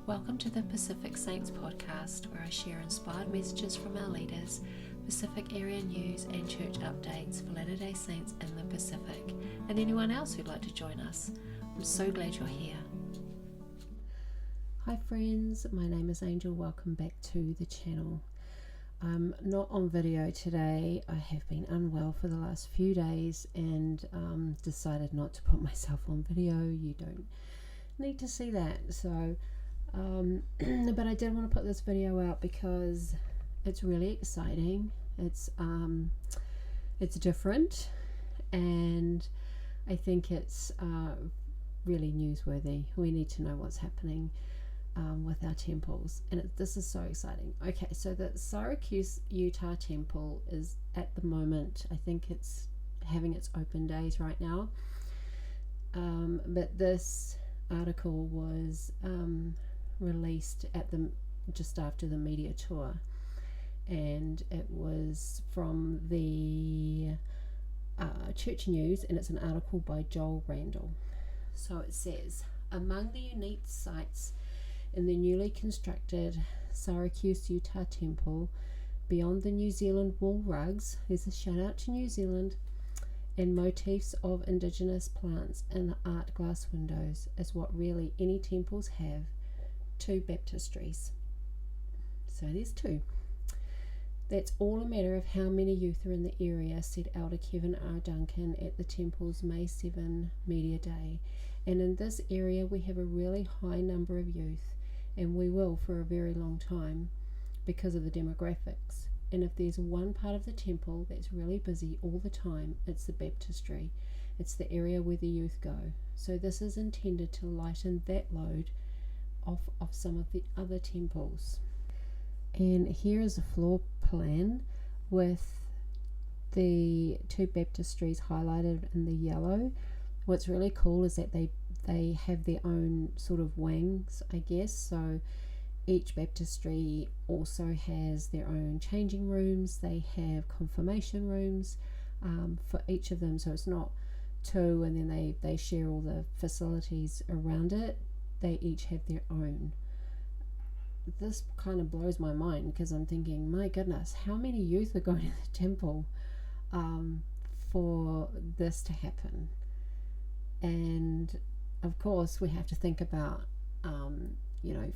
Welcome to the Pacific Saints podcast, where I share inspired messages from our leaders, Pacific area news and church updates for Latter-day Saints in the Pacific, and anyone else who'd like to join us. I'm so glad you're here. Hi friends, my name is Angel. Welcome back to the channel. I'm not on video today. I have been unwell for the last few days and decided not to put myself on video. You don't need to see that. So but I did want to put this video out because it's really exciting. It's different, and I think it's really newsworthy. We need to know what's happening with our temples, and this is so exciting. Okay, so the Syracuse, Utah temple is at the moment, I think it's having its open days right now, but this article was released at just after the media tour, and it was from the Church News, and it's an article by Joel Randall. So it says, among the unique sites in the newly constructed Syracuse, Utah temple, beyond the New Zealand wool rugs, there's a shout out to New Zealand, and motifs of indigenous plants in the art glass windows, is what really any temples have: 2 baptistries. So there's 2. That's all a matter of how many youth are in the area, said Elder Kevin R. Duncan at the temple's May 7 media day. And in this area we have a really high number of youth, and we will for a very long time because of the demographics. And if there's one part of the temple that's really busy all the time, it's the baptistry. It's the area where the youth go. So this is intended to lighten that load off of some of the other temples. And here is a floor plan with the 2 baptistries highlighted in the yellow. What's really cool is that they have their own sort of wings, I guess. So each baptistry also has their own changing rooms. They have confirmation rooms for each of them. So it's not 2 and then they share all the facilities around it. They each have their own. This kind of blows my mind, because I'm thinking, my goodness, how many youth are going to the temple for this to happen? And of course we have to think about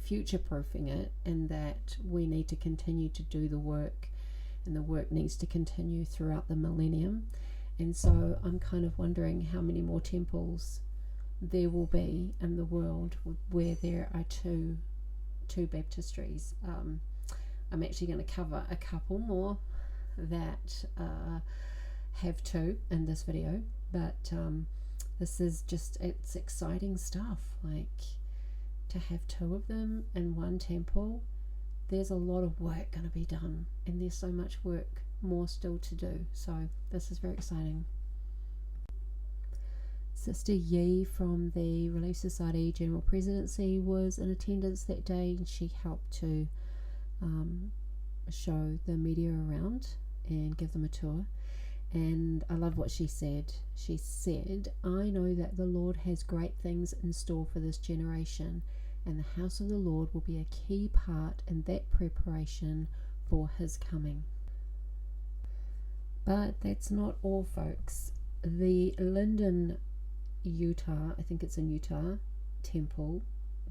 future-proofing it, and that we need to continue to do the work, and the work needs to continue throughout the millennium. And so I'm kind of wondering how many more temples there will be in the world where there are two baptistries. I'm actually going to cover a couple more that have 2 in this video, but this is just, it's exciting stuff. Like, to have 2 of them in one temple, there's a lot of work going to be done, and there's so much work more still to do. So this is very exciting. Sister Yi from the Relief Society General Presidency was in attendance that day, and she helped to show the media around and give them a tour. And I love what she said. She said, I know that the Lord has great things in store for this generation, and the house of the Lord will be a key part in that preparation for his coming. But that's not all, folks. The Linden, Utah, I think it's in Utah, temple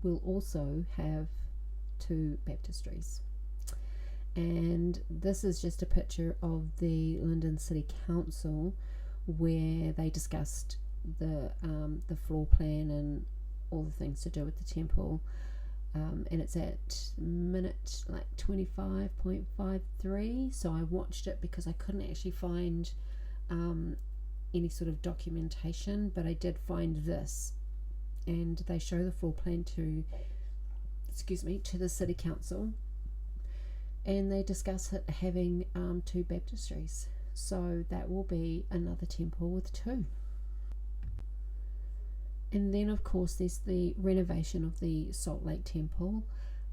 will also have 2 baptistries. And this is just a picture of the Linden City Council, where they discussed the floor plan and all the things to do with the temple. And it's at minute 25.53. So I watched it because I couldn't actually find any sort of documentation, but I did find this, and they show the floor plan to the city council, and they discuss it having 2 baptistries. So that will be another temple with 2. And then of course there's the renovation of the Salt Lake Temple,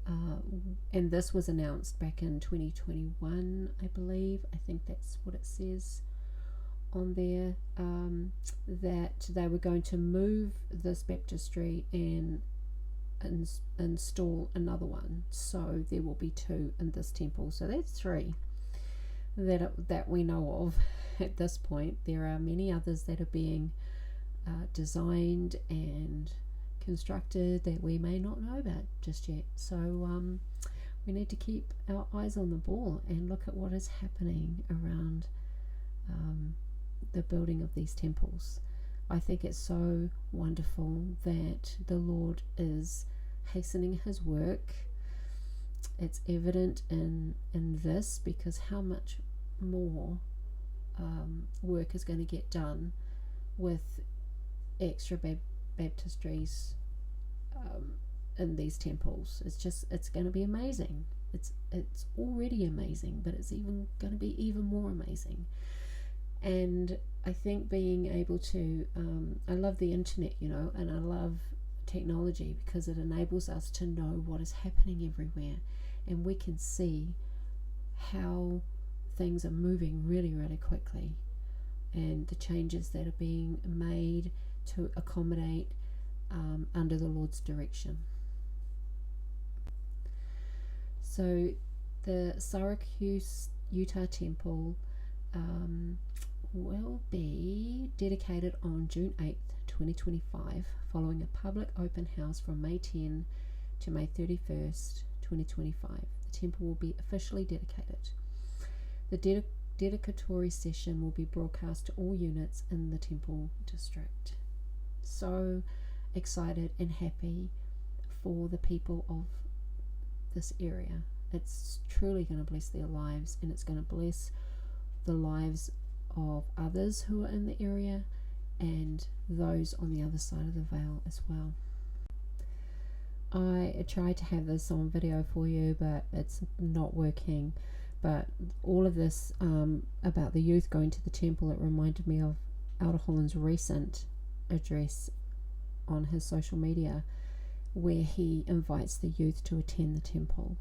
and this was announced back in 2021, I believe. I think that's what it says on there, that they were going to move this baptistry and install another one. So there will be 2 in this temple. So that's 3 that we know of at this point. There are many others that are being designed and constructed that we may not know about just yet. So we need to keep our eyes on the ball and look at what is happening around the building of these temples. I think it's so wonderful that the Lord is hastening his work. It's evident in this, because how much more work is going to get done with extra baptistries in these temples. It's going to be amazing. It's already amazing, but it's even going to be even more amazing. And I think being able to I love the internet, and I love technology, because it enables us to know what is happening everywhere, and we can see how things are moving really, really quickly, and the changes that are being made to accommodate under the Lord's direction. So the Syracuse, Utah Temple will be dedicated on June 8th, 2025, following a public open house from May 10 to May 31st, 2025. The temple will be officially dedicated. The dedicatory session will be broadcast to all units in the temple district. So excited and happy for the people of this area. It's truly going to bless their lives, and it's going to bless the lives of others who are in the area and those on the other side of the veil as well. I tried to have this on video for you, but it's not working. But all of this about the youth going to the temple, it reminded me of Elder Holland's recent address on his social media, where he invites the youth to attend the temple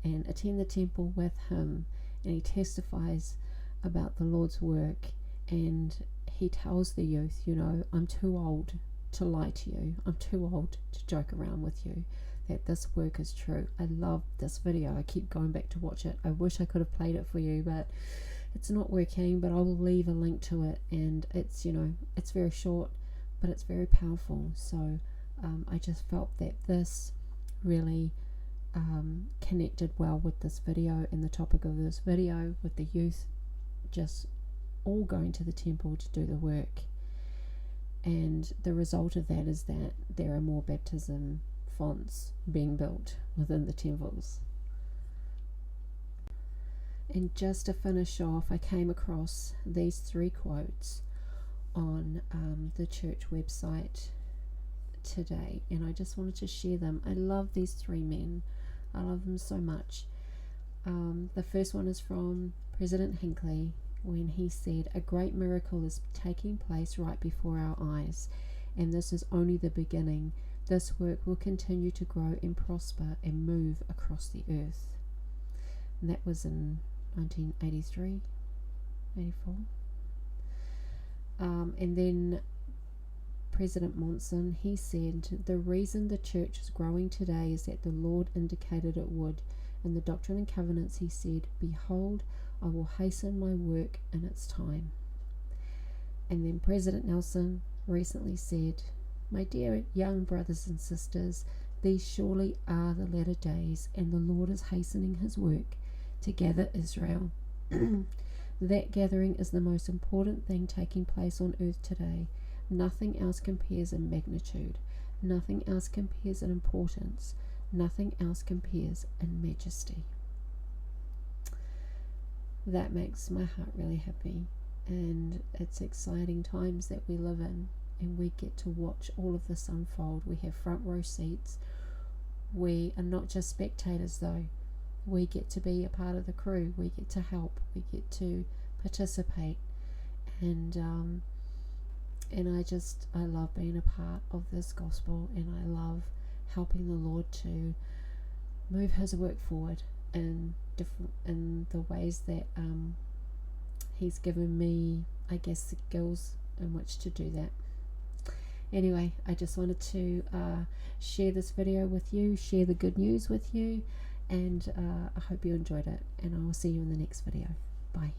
and attend the temple with him, and he testifies about the Lord's work, and he tells the youth, I'm too old to lie to you, I'm too old to joke around with you, that this work is true. I love this video. I keep going back to watch it. I wish I could have played it for you, but it's not working, but I will leave a link to it, and it's it's very short, but it's very powerful. So I just felt that this really connected well with this video and the topic of this video, with the youth just all going to the temple to do the work. And the result of that is that there are more baptism fonts being built within the temples. And just to finish off, I came across these 3 quotes on the church website today, and I just wanted to share them. I love these 3 men. I love them so much. The first one is from President Hinckley, when he said, "A great miracle is taking place right before our eyes, and this is only the beginning. This work will continue to grow and prosper and move across the earth." And that was in 1983, 84. And then President Monson, he said, "The reason the church is growing today is that the Lord indicated it would. In the Doctrine and Covenants, he said, 'Behold, I will hasten my work in its time.'" And then President Nelson recently said, "My dear young brothers and sisters, these surely are the latter days, and the Lord is hastening his work to gather Israel. That gathering is the most important thing taking place on earth today. Nothing else compares in magnitude. Nothing else compares in importance. Nothing else compares in majesty." That makes my heart really happy, and it's exciting times that we live in, and we get to watch all of this unfold. We have front row seats. We are not just spectators though. We get to be a part of the crew. We get to help. We get to participate, and I love being a part of this gospel, and I love helping the Lord to move his work forward in the ways that he's given me, I guess, skills in which to do that. Anyway, I just wanted to share this video with you, share the good news with you, and I hope you enjoyed it, and I will see you in the next video. Bye.